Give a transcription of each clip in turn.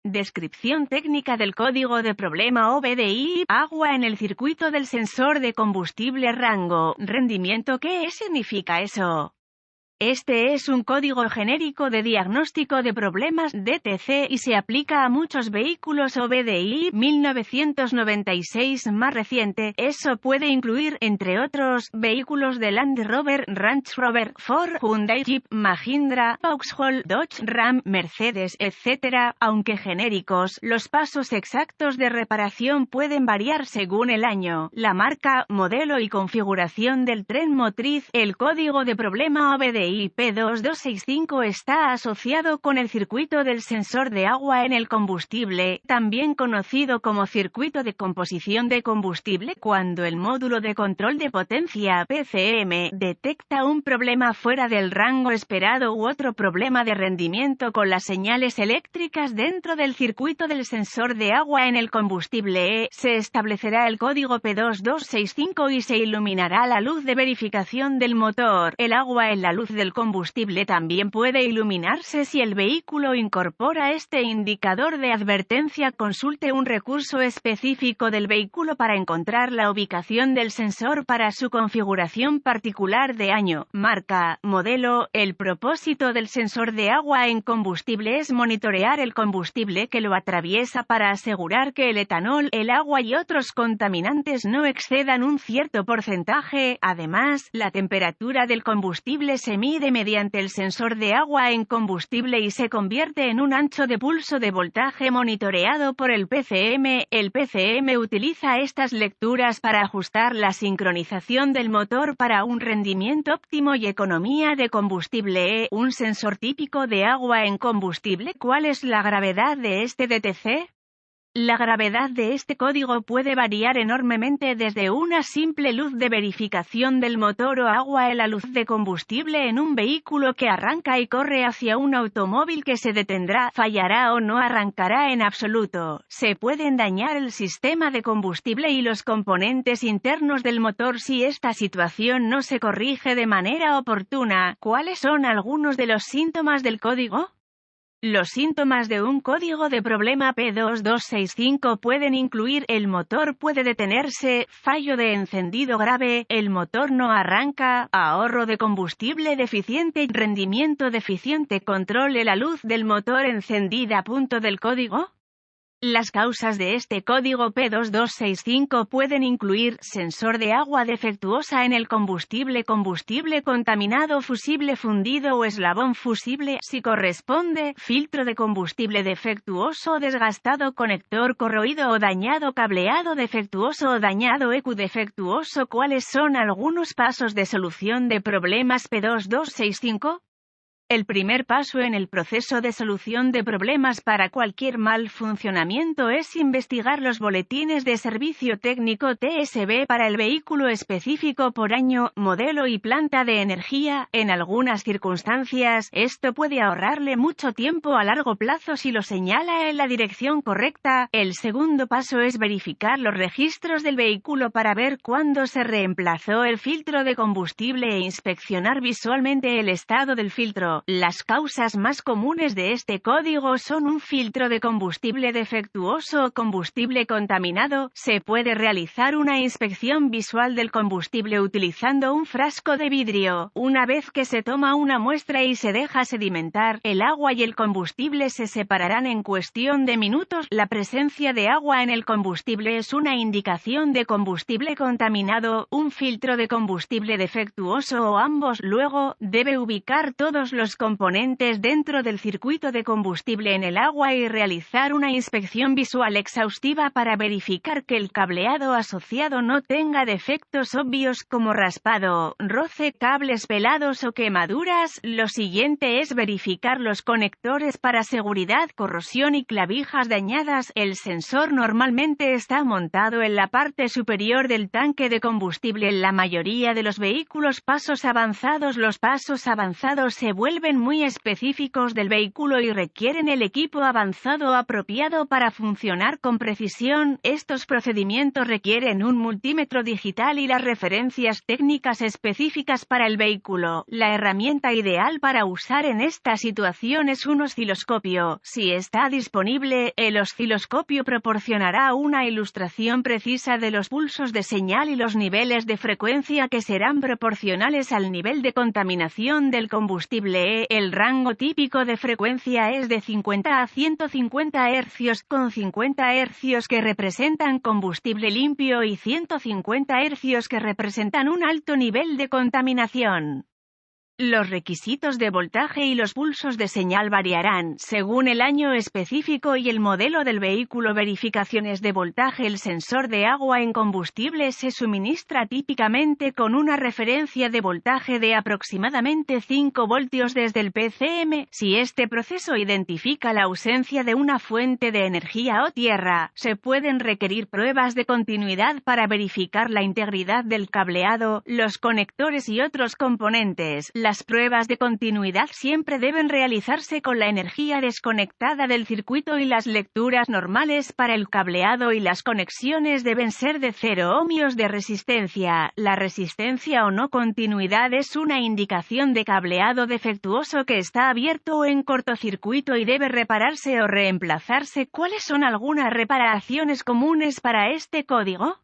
Descripción técnica del código de problema OBDI, agua en el circuito del sensor de combustible rango, rendimiento. ¿Qué significa eso? Este es un código genérico de diagnóstico de problemas DTC y se aplica a muchos vehículos OBDI 1996 más reciente. Eso puede incluir, entre otros, vehículos de Land Rover, Range Rover, Ford, Hyundai, Jeep, Mahindra, Vauxhall, Dodge, Ram, Mercedes, etc. Aunque genéricos, los pasos exactos de reparación pueden variar según el año, la marca, modelo y configuración del tren motriz. El código de problema OBDI P2265 está asociado con el circuito del sensor de agua en el combustible, también conocido como circuito de composición de combustible. Cuando el módulo de control de potencia PCM detecta un problema fuera del rango esperado u otro problema de rendimiento con las señales eléctricas dentro del circuito del sensor de agua en el combustible, se establecerá el código P2265 y se iluminará la luz de verificación del motor. El agua en la luz del combustible también puede iluminarse si el vehículo incorpora este indicador de advertencia. Consulte un recurso específico del vehículo para encontrar la ubicación del sensor para su configuración particular de año, marca, modelo. El propósito del sensor de agua en combustible es monitorear el combustible que lo atraviesa para asegurar que el etanol, el agua y otros contaminantes no excedan un cierto porcentaje. Además, la temperatura del combustible se mide mediante el sensor de agua en combustible y se convierte en un ancho de pulso de voltaje monitoreado por el PCM. El PCM utiliza estas lecturas para ajustar la sincronización del motor para un rendimiento óptimo y economía de combustible. Un sensor típico de agua en combustible. ¿Cuál es la gravedad de este DTC? La gravedad de este código puede variar enormemente desde una simple luz de verificación del motor o agua en la luz de combustible en un vehículo que arranca y corre hacia un automóvil que se detendrá, fallará o no arrancará en absoluto. Se pueden dañar el sistema de combustible y los componentes internos del motor si esta situación no se corrige de manera oportuna. ¿Cuáles son algunos de los síntomas del código? Los síntomas de un código de problema P2265 pueden incluir: el motor puede detenerse, fallo de encendido grave, el motor no arranca, ahorro de combustible deficiente, rendimiento deficiente, control de la luz del motor encendida. Punto del código. Las causas de este código P2265 pueden incluir: sensor de agua defectuosa en el combustible, combustible contaminado, fusible fundido o eslabón fusible, si corresponde, filtro de combustible defectuoso o desgastado, conector corroído o dañado, cableado defectuoso o dañado, ECU defectuoso. ¿Cuáles son algunos pasos de solución de problemas P2265? El primer paso en el proceso de solución de problemas para cualquier mal funcionamiento es investigar los boletines de servicio técnico TSB para el vehículo específico por año, modelo y planta de energía. En algunas circunstancias, esto puede ahorrarle mucho tiempo a largo plazo si lo señala en la dirección correcta. El segundo paso es verificar los registros del vehículo para ver cuándo se reemplazó el filtro de combustible e inspeccionar visualmente el estado del filtro. Las causas más comunes de este código son un filtro de combustible defectuoso o combustible contaminado. Se puede realizar una inspección visual del combustible utilizando un frasco de vidrio. Una vez que se toma una muestra y se deja sedimentar, el agua y el combustible se separarán en cuestión de minutos. La presencia de agua en el combustible es una indicación de combustible contaminado, un filtro de combustible defectuoso o ambos. Luego, debe ubicar todos los componentes dentro del circuito de combustible en el agua y realizar una inspección visual exhaustiva para verificar que el cableado asociado no tenga defectos obvios como raspado, roce, cables pelados o quemaduras. Lo siguiente es verificar los conectores para seguridad, corrosión y clavijas dañadas. El sensor normalmente está montado en la parte superior del tanque de combustible en la mayoría de los vehículos. Pasos avanzados. Los pasos avanzados se vuelven vuelven muy específicos del vehículo y requieren el equipo avanzado apropiado para funcionar con precisión. Estos procedimientos requieren un multímetro digital y las referencias técnicas específicas para el vehículo. La herramienta ideal para usar en esta situación es un osciloscopio. Si está disponible, el osciloscopio proporcionará una ilustración precisa de los pulsos de señal y los niveles de frecuencia que serán proporcionales al nivel de contaminación del combustible. El rango típico de frecuencia es de 50 a 150 Hz, con 50 Hz que representan combustible limpio y 150 Hz que representan un alto nivel de contaminación. Los requisitos de voltaje y los pulsos de señal variarán según el año específico y el modelo del vehículo. Verificaciones de voltaje. El sensor de agua en combustible se suministra típicamente con una referencia de voltaje de aproximadamente 5 voltios desde el PCM. Si este proceso identifica la ausencia de una fuente de energía o tierra, se pueden requerir pruebas de continuidad para verificar la integridad del cableado, los conectores y otros componentes. Las pruebas de continuidad siempre deben realizarse con la energía desconectada del circuito y las lecturas normales para el cableado y las conexiones deben ser de 0 ohmios de resistencia. La resistencia o no continuidad es una indicación de cableado defectuoso que está abierto o en cortocircuito y debe repararse o reemplazarse. ¿Cuáles son algunas reparaciones comunes para este código?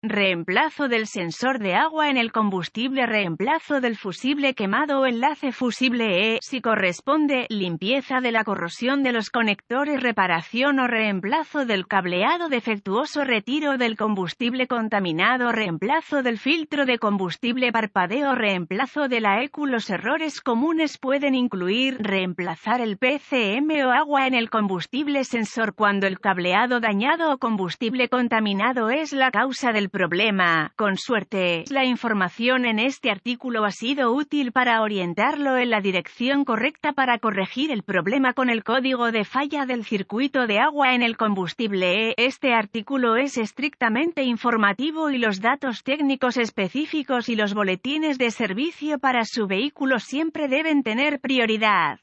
Reemplazo del sensor de agua en el combustible. Reemplazo del fusible quemado o enlace fusible si corresponde. Limpieza de la corrosión de los conectores. Reparación o reemplazo del cableado defectuoso. Retiro del combustible contaminado. Reemplazo del filtro de combustible. Parpadeo. Reemplazo de la ECU. Los errores comunes pueden incluir reemplazar el PCM o agua en el combustible sensor cuando el cableado dañado o combustible contaminado es la causa del problema. Con suerte, la información en este artículo ha sido útil para orientarlo en la dirección correcta para corregir el problema con el código de falla del circuito de agua en el combustible. Este artículo es estrictamente informativo y los datos técnicos específicos y los boletines de servicio para su vehículo siempre deben tener prioridad.